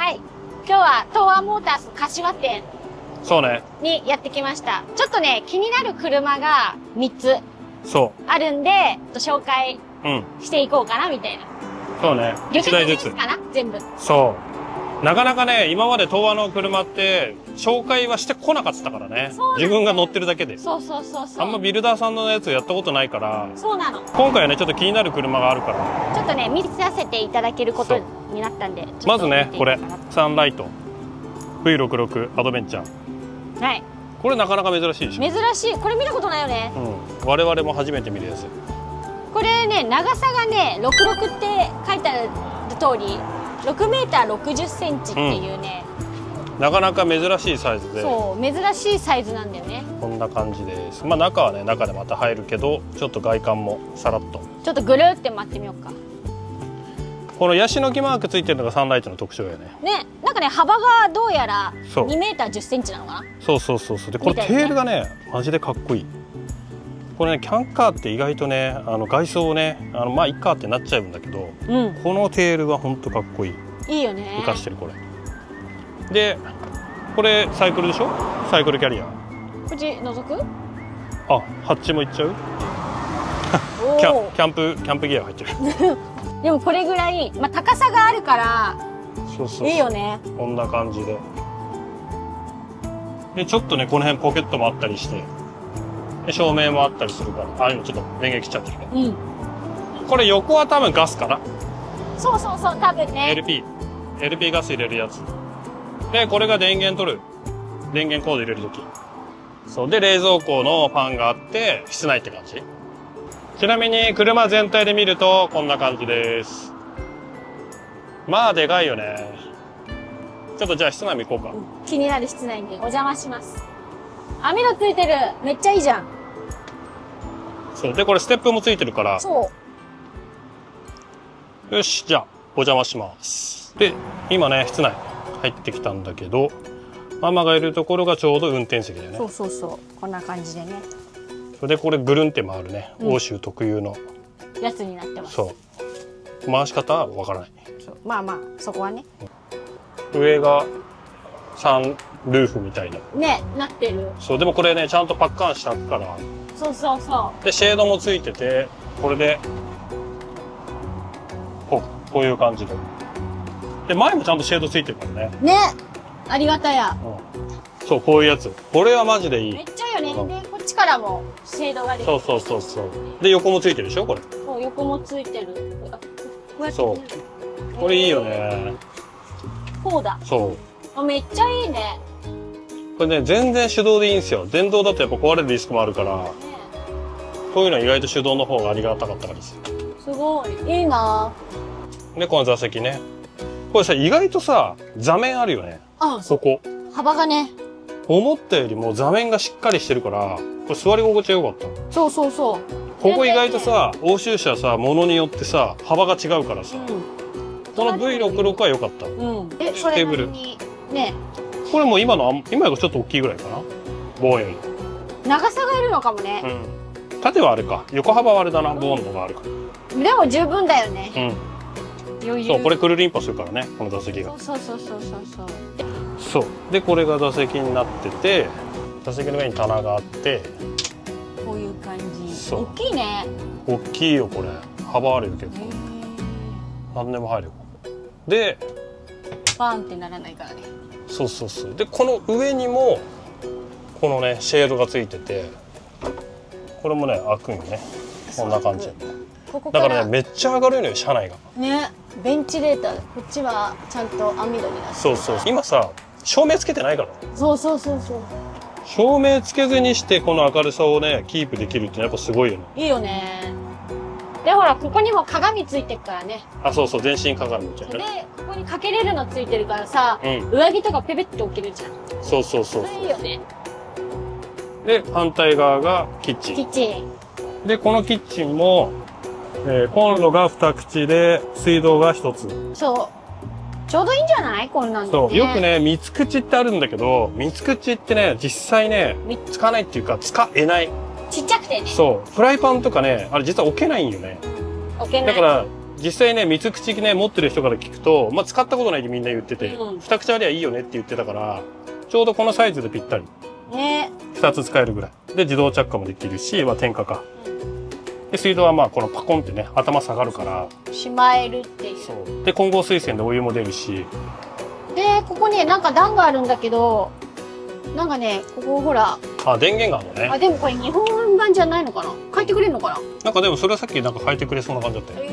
はい。今日は東亜モータース柏店そうね。にやってきました。ちょっとね、気になる車が3つそあるんで、紹介う。うん。していこうかなみたいな。そうね。1台ずつ。かな全部。そう。なかなかね、今まで東亜の車って紹介はしてこなかったからね。自分が乗ってるだけで。そうそうそうそう。あんまビルダーさんのやつやったことないから。そうなの。今回はね、ちょっと気になる車があるから。ちょっとね、見させていただけることになったんで。まずね、これ。サンライト。V66 アドベンチャー。はい。これなかなか珍しいでしょ。珍しい。これ見たことないよね。うん。我々も初めて見るやつ。これね、長さがね、66って書いてある通り、6メーター60センチっていうね、なかなか珍しいサイズで。そう、珍しいサイズなんだよね。こんな感じです。まあ中はね、中でまた入るけど、ちょっと外観もさらっと。ちょっとぐるって回ってみようか。このヤシの木マークついてるのがサンライトの特徴よね。ね、なんかね、幅がどうやらそう2メーター10センチなのかな。そうそうそうそう。で、これテールがね、マジでかっこいい。これね、キャンカーって意外とね、外装をね、まあいっかってなっちゃうんだけど、うん、このテールはほんとかっこいい。いいよね。浮かしてるこれ。で、これサイクルでしょ？サイクルキャリア。こっち覗く？あ、ハッチもいっちゃう？キャンプギア入ってる。でもこれぐらい、まあ、高さがあるからそうそうそう、いいよね。こんな感じで。で、ちょっとね、この辺ポケットもあったりして、で照明もあったりするから、あ、今ちょっと電源切っちゃってるけど。うん。これ横は多分ガスかな？そうそうそう、多分ね。LP ガス入れるやつ。で、これが電源取る。電源コード入れるとき。そう。で、冷蔵庫のファンがあって、室内って感じ。ちなみに、車全体で見ると、こんな感じです。まあ、でかいよね。ちょっとじゃあ室内も行こうか。気になる室内にお邪魔します。網戸ついてる。めっちゃいいじゃん。そう。で、これステップもついてるから。そう。よし、じゃあ、お邪魔します。で、今ね、室内入ってきたんだけど、ママがいるところがちょうど運転席だよね。そうそうそう。こんな感じでね。それでこれぐるんって回るね。欧州特有の。やつになってます。そう。回し方はわからない。まあまあ、そこはね。上がサンルーフみたいな。ね、なってる。そう、でもこれね、ちゃんとパッカーンしてあるから。そうそうそう。で、シェードもついてて、これで、こういう感じで。で、前もちゃんとシェードついてるからね。ね、ありがたや。そう、こういうやつ。これはマジでいい。めっちゃいいよね。で、こっちからもシェードが出てそうそうそうそう。で、横もついてるでしょ、これ。そう、横もついてる。そう。これいいよね。こうだ。そう。めっちゃいいね。これね、全然手動でいいんですよ。電動だとやっぱ壊れるリスクもあるから、こういうのは意外と手動の方がありがたかったからです。すごい。いいなぁ。で、この座席ね。これさ、意外とさ、座面あるよね。あ、ここ。幅がね。思ったよりも座面がしっかりしてるから、これ座り心地が良かった。そうそうそう。ここ意外とさ、欧州車さ、ものによってさ、幅が違うからさ。この V66 は良かった。うん。で、テーブル。ね。これも今よりちょっと大きいぐらいかな。ボーンより。長さがいるのかもね。うん。縦はあれか。横幅はあれだな、ボーンのがあるから。でも十分だよね。うん。そう、これクルリンパするからね、この座席が。そうそうそうそうそう。そう。で、これが座席になってて、座席の上に棚があって、こういう感じ。そう。大きいね。大きいよ、これ。幅あるよ、結構。何でも入るよ。で、バーンってならないからね。そうそうそう。で、この上にも、このね、シェードがついてて、これもね、開くんよね。こんな感じ。だからね、めっちゃ上がるのよ、車内が。ね、ベンチレーター。こっちはちゃんと網戸になってる。そうそう。今さ、照明つけてないから。そうそうそうそう。照明つけずにしてこの明るさをねキープできるってやっぱすごいよね。いいよね。でほらここにも鏡ついてるからね。あ、そうそう、全身鏡みたいな。でここにかけれるのついてるからさ、上着とかペペって置けるじゃん。そうそうそう。それいいよね。で反対側がキッチン。キッチン。でこのキッチンも、コンロが2口で水道が1つ。そう。ちょうどいいんじゃないこんなんで、ね。そう。よくね、三つ口ってあるんだけど、三つ口ってね、実際ね、つかないっていうか、使えない。ちっちゃくてね。そう。フライパンとかね、あれ実は置けないんよね。置けない。だから、実際ね、三つ口ね、持ってる人から聞くと、まあ、使ったことないってみんな言ってて、二口ありゃいいよねって言ってたから、ちょうどこのサイズでぴったり。ね。二つ使えるぐらい。で、自動着火もできるし、まあ、点火か。で、水道はまあ、このパコンってね、頭下がるから。しまえるっていう。そう。で、混合水栓でお湯も出るし。で、ここね、なんか段があるんだけど、なんかね、ここほら。あ、電源があるのね。あ、でもこれ日本版じゃないのかな。変えてくれるのかな。なんかでもそれはさっきなんか変えてくれそうな感じだったよ。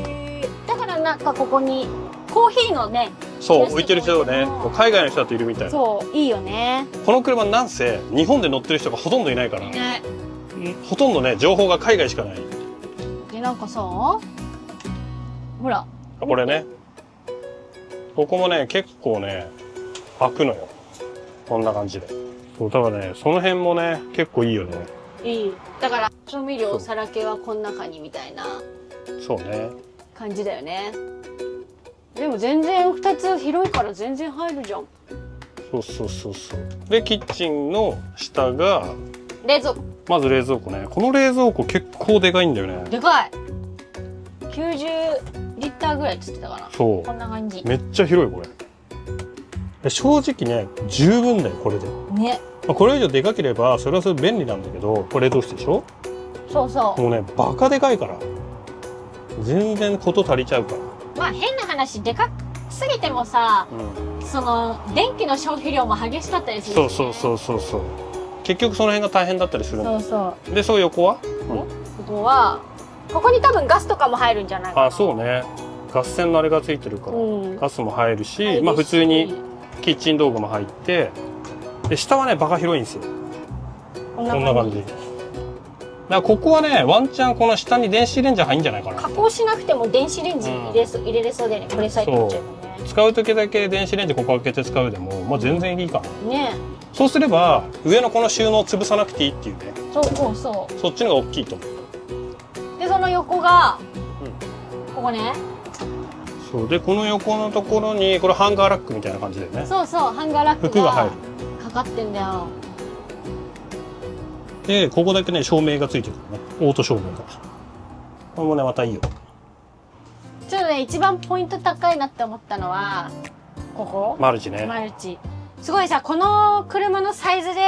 だからなんかここにコーヒーのね。そう、置いてる人ね、海外の人だといるみたいな。そう、いいよね。この車なんせ日本で乗ってる人がほとんどいないから。ね。ほとんどね、情報が海外しかない。で、なんかさ、ほら。これね。ここもね、結構ね、開くのよ。こんな感じで。そう、だからね、その辺もね、結構いいよね。いい。だから、調味料、皿系はこん中にみたいな。そうね。感じだよね。でも全然2つ広いから全然入るじゃん。そうそうそうそう。で、キッチンの下が、冷蔵庫。まず冷蔵庫ね。この冷蔵庫結構でかいんだよね。でかい。90リッターぐらいっつってたかな。そう。こんな感じ。めっちゃ広い、これ。で正直ね、十分だよ、これで。ね。まあ、これ以上でかければ、それはそれ便利なんだけど、これ冷凍室でしょ？そうそう。もうね、バカでかいから。全然こと足りちゃうから。まあ変な話、でかすぎてもさ、その、電気の消費量も激しかったりする、ね。そうそうそうそう。結局その辺が大変だったりするんだ。そうそう。で、そう横は？ここは、ここに多分ガスとかも入るんじゃないかな。あ、そうね。ガス栓のあれがついてるから、ガスも入るし、まあ普通にキッチン道具も入って、で、下はね、バカ広いんですよ。こんな感じ。だからここはね、ワンチャンこの下に電子レンジ入んじゃないかな。加工しなくても電子レンジ入れれそうでね、これさえ取っちゃうよね。使う時だけ電子レンジここ開けて使うでも、まあ全然いいかな。ね。そうすれば、上のこの収納を潰さなくていいっていうね。そうそうそう。そっちのが大きいと思う。で、その横が、ここね。そうで、この横のところにこれハンガーラックみたいな感じだよね。そうそう、ハンガーラック服が入るかかってんだよ。で、ここだけね、照明がついてるのね。オート照明が。これもね、またいいよ。ちょっとね、一番ポイント高いなって思ったのは、ここ。マルチね。マルチ。すごいさ、この車のサイズで、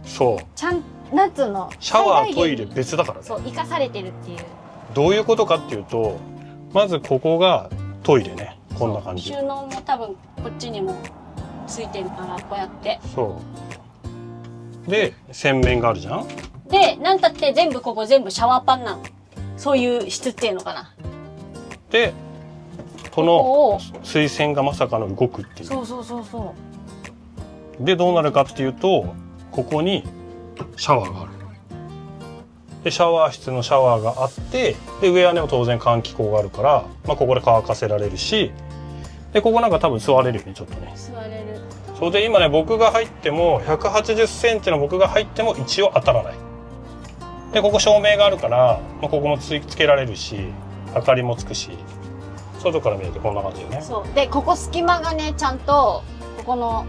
そう。ちゃん、なんつうの。シャワー、トイレ別だからね。そう、生かされてるっていう。どういうことかっていうと、まずここがトイレね。こんな感じ。収納も多分、こっちにもついてるから、こうやって。そう。で、洗面があるじゃん。で、なんたって全部ここ全部シャワーパンなの。そういう質っていうのかな。で、この水栓がまさかの動くっていう。そうそうそうそう。で、どうなるかっていうと、ここにシャワーがある。で、シャワー室のシャワーがあって、で、上はね、当然換気口があるから、まあ、ここで乾かせられるし、で、ここなんか多分座れるよね、ちょっとね。座れる。それで今ね、僕が入っても、180センチの僕が入っても一応当たらない。で、ここ照明があるから、まあ、ここもつけられるし、明かりもつくし、外から見るとこんな感じよね。そう。で、ここ隙間がね、ちゃんと、ここの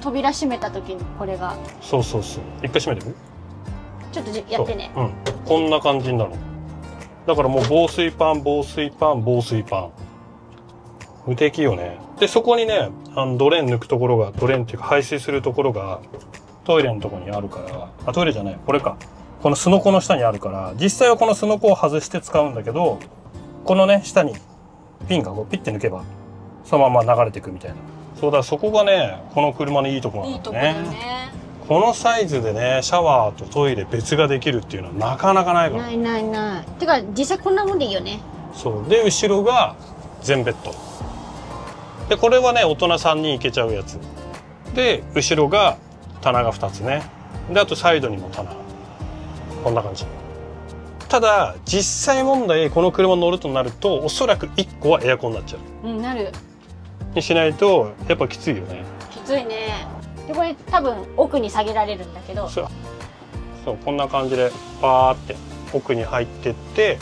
扉閉めた時にこれが。そうそうそう。一回閉めてみる？ちょっとやってね。うん。こんな感じになるの。だからもう防水パン、防水パン、防水パン。無敵よね。で、そこにね、ドレーン抜くところが、ドレーンっていうか排水するところが、トイレのところにあるから、あ、トイレじゃない、これか。このすのこの下にあるから、実際はこのすのこを外して使うんだけど、このね、下にピンがこうピッて抜けば、そのまま流れていくみたいな。そうだ、そこがね、この車のいいところなんだよね。いいとこだね。このサイズでね、シャワーとトイレ別ができるっていうのはなかなかないから。ないないない。てか、実際こんなもんでいいよね。そう。で、後ろが全ベッド。で、これはね、大人3人行けちゃうやつ。で、後ろが棚が2つね。で、あとサイドにも棚。こんな感じ。ただ、実際問題、この車乗るとなると、おそらく1個はエアコンになっちゃう。うん、なる。にしないと、やっぱきついよね。きついね。で、これ多分奥に下げられるんだけど。そう、こんな感じで、パーって奥に入ってって、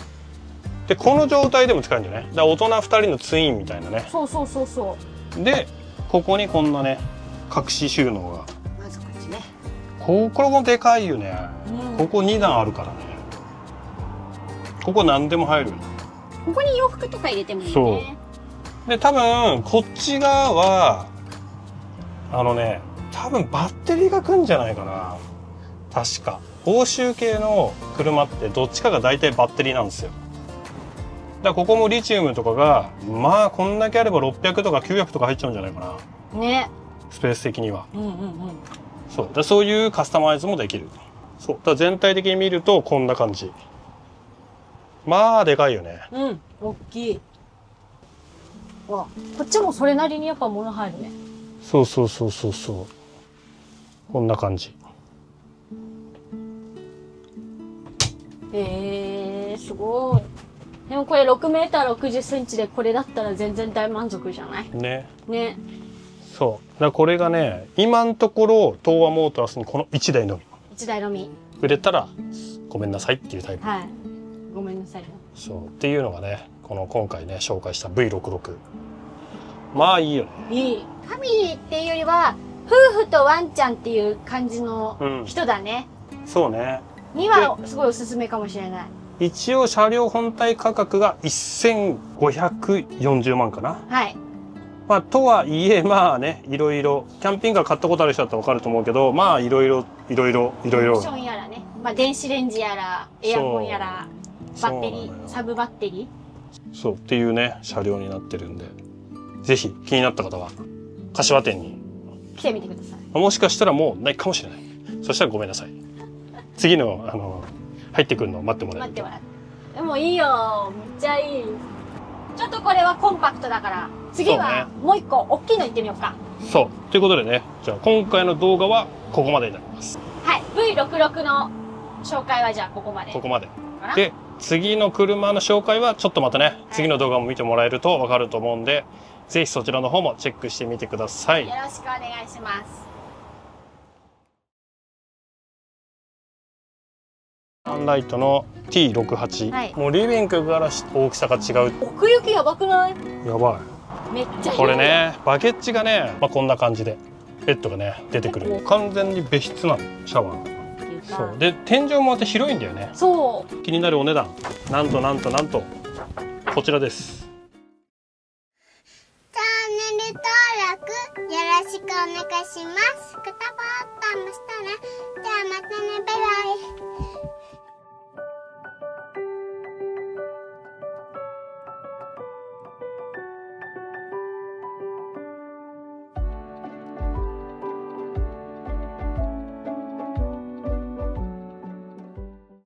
で、この状態でも使えるんだよね。だから大人2人のツインみたいなね。そうそうそうそう。で、ここにこんなね、隠し収納が。まずこっちね。ここもでかいよね。ここ2段あるからね。ここ何でも入る。ここに洋服とか入れてもいいね。そうで多分こっち側は多分バッテリーが来るんじゃないかな。確か欧州系の車ってどっちかが大体バッテリーなんですよ。だからここもリチウムとかがまあこんだけあれば600とか900とか入っちゃうんじゃないかな。ね。スペース的には。うんうんうん。そういうカスタマイズもできる。そうだから全体的に見るとこんな感じ。まあでかいよね。うん、大きい。わ、こっちもそれなりにやっぱ物入るね。そう。こんな感じ。すごい。でもこれ6メーター60センチでこれだったら全然大満足じゃない？ね。ね。そう。だからこれがね、今のところ東和モータースにこの1台のみ。1台のみ。売れたらごめんなさいっていうタイプ。はい。ごめんなさい。そうっていうのがね、今回ね紹介した V66。まあいいよね。いい。ファミリーっていうよりは夫婦とワンちゃんっていう感じの人だね。そうね。にはすごいおすすめかもしれない。一応車両本体価格が1540万かな。はい。まあとはいえまあね、いろいろキャンピングカー買ったことある人だったらわかると思うけど、まあいろいろ。オプションやらね。まあ電子レンジやらエアコンやらバッテリー、サブバッテリー。そうっていうね車両になってるんで、ぜひ気になった方は柏店に来てみてください。もしかしたらもうないかもしれない。そしたらごめんなさい。次の入ってくるのを待ってもらえると。でもいいよ、めっちゃいい。ちょっとこれはコンパクトだから次はもう一個大きいの行ってみようか。そうということでね、じゃあ今回の動画はここまでになります。はい、 V66 の紹介はじゃあここまで。で次の車の紹介はちょっとまたね、次の動画も見てもらえると分かると思うんで、ぜひそちらの方もチェックしてみてください。よろしくお願いします。アンライトの T68、はい、もうリビングから大きさが違う。奥行きやばくない？やばい。めっちゃこれね、バケッジがね、こんな感じでベッドがね出てくる。完全に別室なの、シャワー。そうで天井もまた広いんだよね。そう。気になるお値段、なんとこちらです。チャンネル登録よろしくお願いします。グッドボタンもしたら、じゃあまたね、バイバイ。